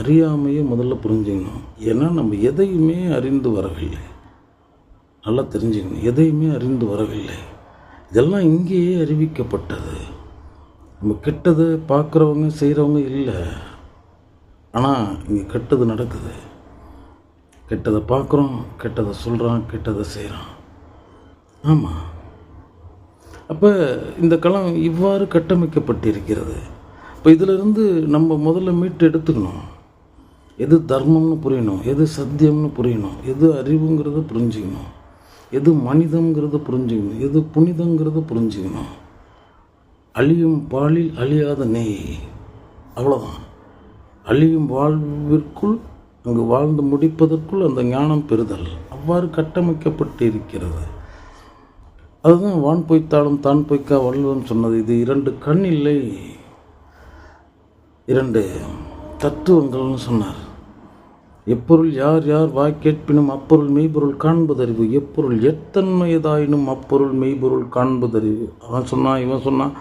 அறியாமையை முதல்ல புரிஞ்சுக்கணும். ஏன்னா நம்ம எதையுமே அறிந்து வரவில்லை. நல்லா தெரிஞ்சுக்கணும், எதையுமே அறிந்து வரவில்லை. இதெல்லாம் இங்கேயே அறிவிக்கப்பட்டது. நம்ம கெட்டதை பார்க்குறவங்க செய்கிறவங்க இல்லை, ஆனால் இங்கே கெட்டது நடக்குது. கெட்டதை பார்க்குறோம், கெட்டதை சொல்கிறான், கெட்டதை செய்கிறான். ஆமாம், அப்போ இந்த களம் இவ்வாறு கட்டமைக்கப்பட்டிருக்கிறது. இப்போ இதிலிருந்து நம்ம முதல்ல மீட்டு எடுத்துக்கணும். எது தர்மம்னு புரியணும், எது சத்தியம்னு புரியணும், எது அறிவுங்கிறத புரிஞ்சுக்கணும், எது மனிதங்கிறத புரிஞ்சுக்கணும், எது புனிதங்கிறத புரிஞ்சுக்கணும். அழியும் பாலில் அழியாத நெய், அவ்வளோதான். அழியும் வாழ்விற்குள் அங்கு வாழ்ந்து முடிப்பதற்குள் அந்த ஞானம் பெறுதல் அவ்வாறு கட்டமைக்கப்பட்டு இருக்கிறது. அதுதான் வான் பொய்த்தாலும் தான் பொய்க்கா வள்ளுவன் சொன்னது. இது 2 கண் இல்லை, 2 தத்துவங்கள்னு சொன்னார். எப்பொருள் யார் யார் வாய் கேட்பினும் அப்பொருள் மெய்ப்பொருள் காண்பதறிவு, எப்பொருள் எத்தன்மையதாயினும் அப்பொருள் மெய்ப்பொருள் காண்பதறிவு. அவன் சொன்னான், இவன் சொன்னான்,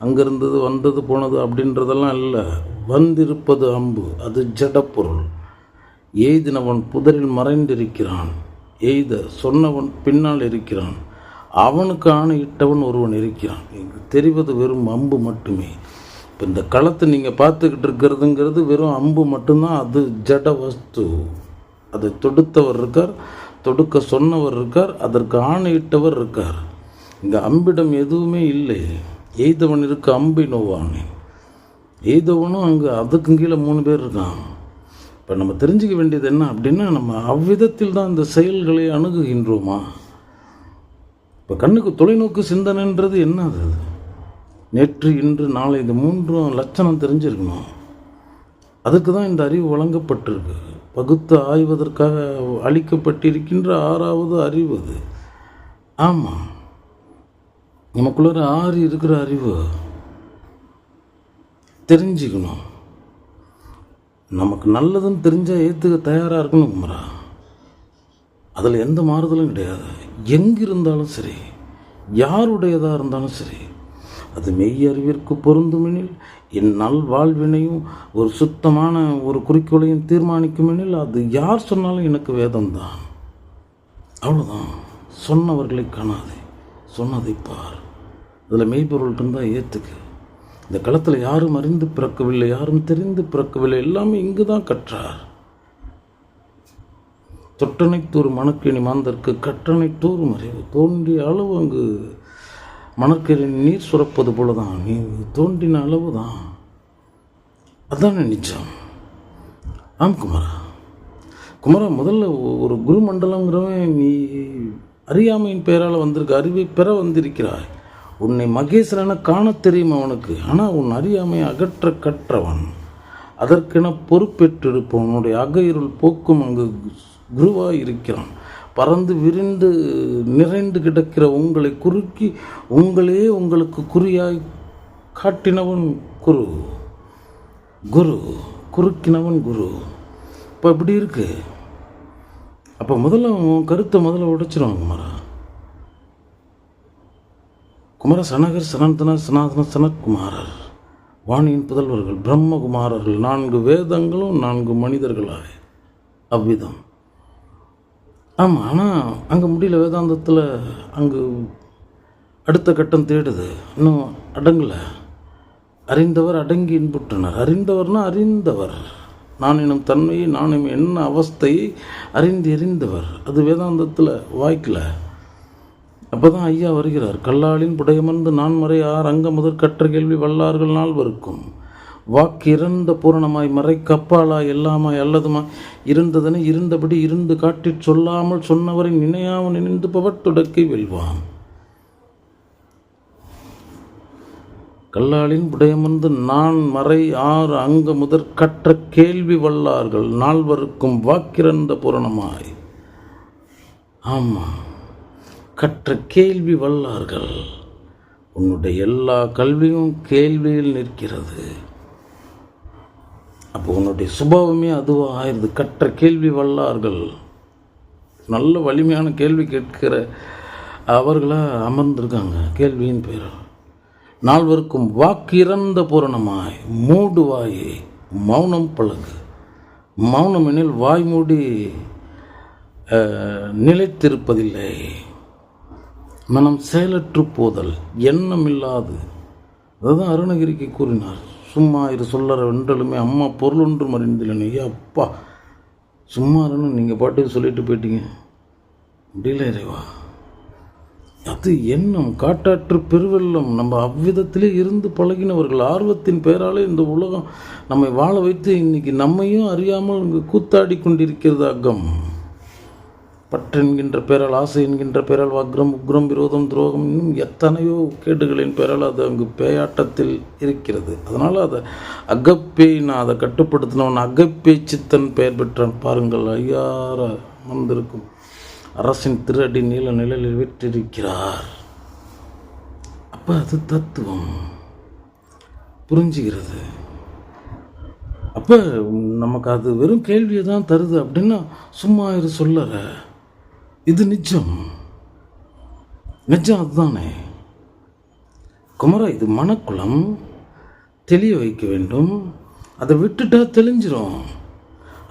அங்கே இருந்தது வந்தது போனது அப்படின்றதெல்லாம் இல்லை. வந்திருப்பது அம்பு, அது ஜடப்பொருள். எய்தினவன் புதரில் மறைந்திருக்கிறான், எய்த சொன்னவன் பின்னால் இருக்கிறான், அவனுக்கு ஆணையிட்டவன் ஒருவன் இருக்கிறான். இங்கு தெரிவது வெறும் அம்பு மட்டுமே. இப்போ இந்த களத்தை நீங்கள் பார்த்துக்கிட்டு இருக்கிறதுங்கிறது வெறும் அம்பு மட்டும்தான். அது ஜட வஸ்து. அதை தொடுத்தவர் இருக்கார், தொடுக்க சொன்னவர் இருக்கார், அதற்கு ஆணையிட்டவர் இருக்கார். இங்கே அம்பிடம் எதுவுமே இல்லை. எய்தவன் இருக்க அம்பை நோவானே. எய்தவனும் அங்கே அதுக்கு கீழே 3 பேர் இருக்கான். இப்போ நம்ம தெரிஞ்சுக்க வேண்டியது என்ன அப்படின்னா, நம்ம அவ்விதத்தில் தான் இந்த செயல்களை அணுகுகின்றோமா? இப்போ கண்ணுக்கு தொலைநோக்கு சிந்தனைன்றது என்ன? அது நேற்று இன்று நாளை இந்த 3 லட்சணம் தெரிஞ்சிருக்கணும். அதுக்கு தான் இந்த அறிவு வழங்கப்பட்டிருக்கு. பகுத்து ஆய்வதற்காக அளிக்கப்பட்டிருக்கின்ற 6வது அறிவு அது. ஆமாம், நமக்குள்ள 6 இருக்கிற அறிவு தெரிஞ்சுக்கணும். நமக்கு நல்லதுன்னு தெரிஞ்சால் ஏற்றுக்க தயாராக இருக்கணும் குமரா. அதில் எந்த மாறுதலும் கிடையாது. எங்கே இருந்தாலும் சரி, யாருடையதாக இருந்தாலும் சரி, அது மெய்யறிவிற்கு பொருந்துமெனில், என் நல் வாழ்வினையும் ஒரு சுத்தமான ஒரு குறிக்கோளையும் தீர்மானிக்குமெனில், அது யார் சொன்னாலும் எனக்கு வேதம்தான். அவ்வளோதான். சொன்னவர்களை காணாதே, சொன்னதை பார். அதில் மெய்ப்பொருள் இருந்தால் ஏற்றுக்கு. இந்த களத்தில் யாரும் அறிந்து பிறக்கவில்லை, யாரும் தெரிந்து பிறக்கவில்லை. எல்லாமே இங்கு தான் கற்றார். தொட்டனைத்தூர் மணக்கேணி மாந்தற்கு கற்றனை தூரும் அறிவு. தோன்றிய அளவு அங்கு மணற்கேணி நீர் சுரப்பது போல தான். நீ தோன்றின அளவு தான். அதான நிச்சயம். ஆம் குமரா. குமரா, முதல்ல ஒரு குருமண்டலங்கிறவன் நீ அறியாமையின் பெயரால் வந்திருக்க. அறிவை பெற வந்திருக்கிறாய். உன்னை மகேஸ்வரனை காண தெரியும் அவனுக்கு. ஆனால் உன் அறியாமை அகற்ற கற்றவன். அதற்கென பொறுப்பேற்றிருப்பவன். உன்னுடைய அகையிருள் போக்கும் அங்கு குருவாய் இருக்கிறான். பறந்து விரிந்து நிறைந்து கிடக்கிற உங்களை குறுக்கி உங்களே உங்களுக்கு குறியாய் காட்டினவன் குரு. குரு குறுக்கினவன் குரு. இப்போ இப்படி இருக்கு. அப்போ முதல்ல உன் கருத்தை முதல்ல உடைச்சிருவாங்க குமாரா. குமார சனகர், சனந்தனர், சனாதன, சனத்குமாரர், வாணியின் புதல்வர்கள், பிரம்மகுமாரர்கள், 4 வேதங்களும் 4 மனிதர்களாக அவ்விதம். ஆமாம், ஆனால் அங்கே முடியல. வேதாந்தத்தில் அங்கு அடுத்த கட்டம் தேடுது. இன்னும் அடங்கலை. அறிந்தவர் அடங்கி இன்புற்றனர். அறிந்தவர்னா அறிந்தவர். நான் எனும் தன்மையை, நான் என்ன அவஸ்தையை அறிந்து எறிந்தவர். அது வேதாந்தத்தில் வாய்க்கல. அப்போ தான் ஐயா வருகிறார். கல்லாளின் புடையமர்ந்து நான் மறையார் அங்க முதற் கற்ற கேள்வி வல்லார்கள் 4வருக்கும் வாக்கு இறந்த பூரணமாய் மறை கப்பாலாய் எல்லாமாய் அல்லதுமாய் இருந்ததனை இருந்தபடி இருந்து காட்டிற் சொல்லாமல் சொன்னவரை நினையாமல் நினைந்து பவத்துடக்கை வெல்வான். கல்லாளின் புடையமர்ந்து நான் மறை 6 அங்க முதற் கற்ற கேள்வி வல்லார்கள் 4வருக்கும் வாக்கிறந்த பூரணமாய். ஆமாம், கற்ற கேள்வி வல்லார்கள். உன்னுடைய எல்லா கல்வியும் கேள்வியில் நிற்கிறது. அப்போ உன்னுடைய சுபாவமே அதுவாக ஆயிடுது. கற்ற கேள்வி வல்லார்கள். நல்ல வலிமையான கேள்வி கேட்கிற அவர்களாக அமர்ந்திருக்காங்க கேள்வியின் பேர். 4வருக்கும் வாக்கு இறந்த பூரணமாய் மூடுவாயே மௌனம் பழகு. மௌனம் எனில் வாய்மூடி நிலைத்திருப்பதில்லை. மனம் செயலற்று போதல், எண்ணம் இல்லாது. அதுதான் அருணகிரிக்கு கூறினார், சும்மா இரு சொல்லற வென்றலுமே அம்மா பொருள் ஒன்றும் அறிந்தில்லை. அப்பா சும்மா இருன்னு நீங்கள் பாட்டுக்கு சொல்லிட்டு போயிட்டீங்க. முடியல இறைவா. அது எண்ணம், காட்டாற்று பெருவெள்ளம். நம்ம அவ்விதத்திலே இருந்து பழகினவர்கள். ஆர்வத்தின் பெயராலே இந்த உலகம் நம்மை வாழ வைத்து இன்னைக்கு நம்மையும் அறியாமல் இங்கு கூத்தாடி கொண்டிருக்கிறது அகம். பற்றென்கின்ற பெயரால், ஆசை என்கின்ற பெயரால், வக்ரம், உக்ரம், விரோதம், துரோகம், இன்னும் எத்தனையோ கேடுகளின் பெயரால் அது அங்கு பேயாட்டத்தில் இருக்கிறது. அதனால் அதை அகப்பேய், நான் அதை கட்டுப்படுத்தினவன் அகப்பேய் சித்தன் பெயர் பெற்றான். பாருங்கள், ஐயார வந்திருக்கும் அரசின் திருஅடி நீல நிழலில் விட்டிருக்கிறார். அப்போ அது தத்துவம் புரிஞ்சுகிறது. அப்போ நமக்கு அது வெறும் கேள்வியை தான் தருது அப்படின்னா சும்மா இரு சொல்லற. இது நிஜம், நிஜம் அதுதானே குமரா. இது மனக்குளம், தெளிய வைக்க வேண்டும். அதை விட்டுட்டா தெளிஞ்சிரும்.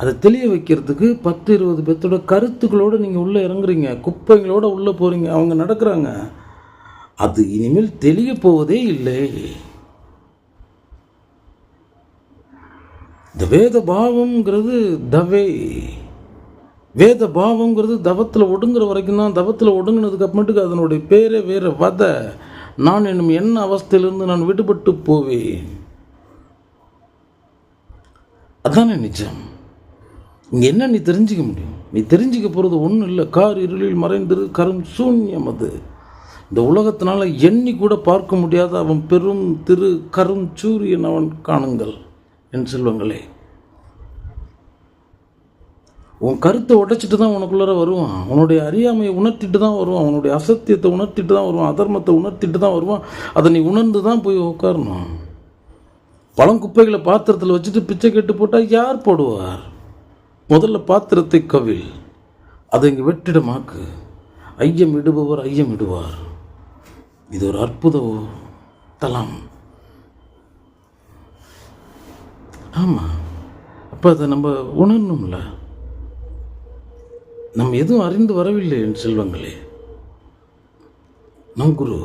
அதை தெளிய வைக்கிறதுக்கு 10-20 பேர்த்தோட கருத்துக்களோடு நீங்கள் உள்ளே இறங்குறீங்க, குப்பைங்களோட உள்ளே போகிறீங்க, அவங்க நடக்கிறாங்க. அது இனிமேல் தெளிய போவதே இல்லை. இந்த வேத பாவம்ங்கிறது தவே, வேத பாவம்ங்கிறது தவத்தில் ஒடுங்குற வரைக்கும் தான். தவத்தில் ஒடுங்கினதுக்கு அப்புறமேட்டுக்கு அதனுடைய பேரே வேறு வத. நான் என்னும் என்ன அவஸ்தையிலிருந்து நான் விடுபட்டு போவேன். அதானே நிஜம். இங்கே என்ன நீ தெரிஞ்சிக்க முடியும்? நீ தெரிஞ்சிக்க போகிறது ஒன்றும் இல்லை. கார் இருளில் மறைந்திரு கரும் சூன்யம். அது இந்த உலகத்தினால எண்ணி கூட பார்க்க முடியாத அவன் பெரும் திரு கரும் சூரியன் அவன் காணுங்கள் என் செல்வங்களே. உன் கருத்தை உடைச்சிட்டு தான் உனக்குள்ளார வருவான். உன்னுடைய அறியாமையை உணர்த்திட்டு தான் வருவான். உன்னுடைய அசத்தியத்தை உணர்த்திட்டு தான் வருவான். அதர்மத்தை உணர்த்திட்டு தான் வருவான். அதை நீ உணர்ந்து தான் போய் உட்காரணும். பழங்குப்பைகளை பாத்திரத்தில் வச்சுட்டு பிச்சை கேட்டு போட்டால் யார் போடுவார்? முதல்ல பாத்திரத்தை கவில், அதை இங்கே வெற்றிடமாக்கு. ஐயம் இடுபவர் ஐயம் இடுவார். இது ஒரு அற்புத தலம். ஆமாம். அப்போ அதை நம்ம உணரணும்ல. நம்ம எதுவும் அறிந்து வரவில்லை என் செல்வங்களே. நம் குரு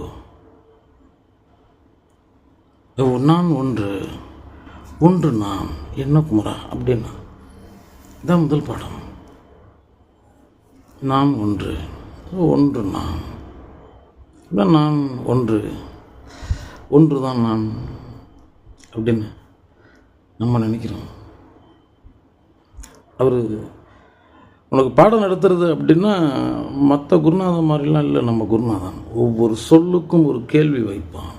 நான் ஒன்று, ஒன்று நான் என்ன குமரா அப்படின்னா இதான் முதல் பாடம். நான் ஒன்று, ஒன்று நான், நான் ஒன்று, ஒன்று தான் நான் அப்படின்னு நம்ம நினைக்கிறோம். அவர் உனக்கு பாடம் நடத்துறது அப்படின்னா மற்ற குருநாதன் மாதிரிலாம் இல்லை. நம்ம குருநாதன் ஒவ்வொரு சொல்லுக்கும் ஒரு கேள்வி வைப்பான்.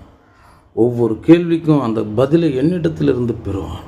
ஒவ்வொரு கேள்விக்கும் அந்த பதிலை என்னிடத்திலிருந்து பெறுவான்.